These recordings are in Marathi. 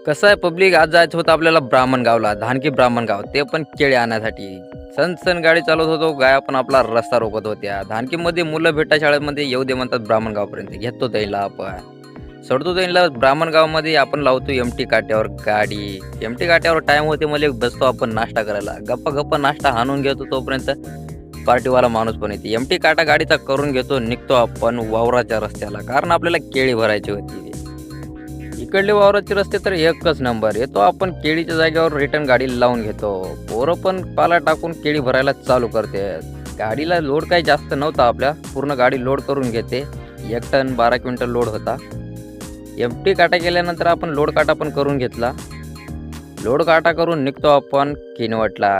कसं आहे पब्लिक आज जायचं होतं आपल्याला ब्राह्मणगावला, धानकी ब्राह्मणगाव, ते पण केळी आणण्यासाठी. सण गाडी चालवत होतो, गाया पण आपला रस्ता रोखत होत्या. धानकीमध्ये मुलं भेटा शाळेमध्ये येऊ दे म्हणतात ब्राह्मणगावपर्यंत. घेतो त्यांना आपण. सोडतो त्यांना ब्राह्मणगावमध्ये आपण लावतो एमटी काट्यावर गाडी. एमटी काट्यावर टाईम होते मले बसतो आपण नाश्ता करायला. गप्पा नाश्ता हाणून घेतो तोपर्यंत पार्टीवाला माणूस पण येते. एमटी काटा गाडीचा करून घेतो, निघतो आपण वावराच्या रस्त्याला. कारण आपल्याला केळी भरायची होती. इकडले वावराचे रस्ते तर एकच नंबर. येतो आपण केळीच्या जागेवर रिटर्न गाडी लावून घेतो. पोरं पण पाला टाकून केळी भरायला चालू करते. गाडीला लोड काही जास्त नव्हता आपल्या. पूर्ण गाडी लोड करून घेते. 1 टन 12 क्विंटल लोड होता. एमटी काटा केल्यानंतर आपण लोड काटा पण करून घेतला. लोड काटा करून निघतो आपण किनवटला.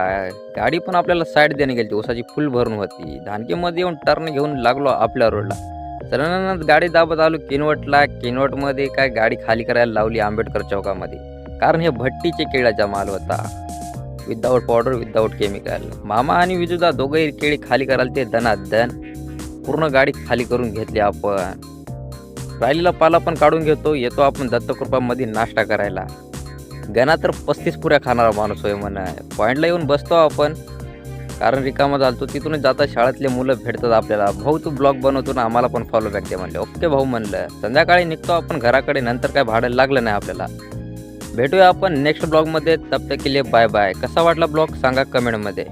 गाडी पण आपल्याला साईड देणे गेली. ऊसाची फुल भरून होती. धानकीमध्ये येऊन टर्न घेऊन लागलो आपल्या रोडला. चला गाडी दाबत आलो किनवटला. किनवटमध्ये काय गाडी खाली करायला लावली आंबेडकर चौकामध्ये. कारण हे भट्टीचे केळाचा माल होता. Without powder without chemical. मामा आणि विजुदा दोघंही केळी खाली करायला ते दनादन. पूर्ण गाडी खाली करून घेतली आपण. राहिलेला पाला पण काढून घेतो. येतो आपण दत्तकृपामध्ये नाश्ता करायला. गणा तर 35 पुऱ्या खाणारा माणूस होय म्हणा. पॉईंटला येऊन बसतो आपण. कारण रिकामा झालतो. तिथूनच जाता शाळेतले मुलं भेटतात आपल्याला. भाऊ तू ब्लॉग बनवतो ना, आम्हाला पण फॉलो बॅक दे म्हणले. ओके भाऊ म्हणलं. संध्याकाळी निघतो आपण घराकडे. नंतर काय भाडं लागलं नाही आपल्याला. भेटूया आपण नेक्स्ट ब्लॉगमध्ये. तब तक के लिए बाय बाय. कसा वाटला ब्लॉग सांगा कमेंटमध्ये.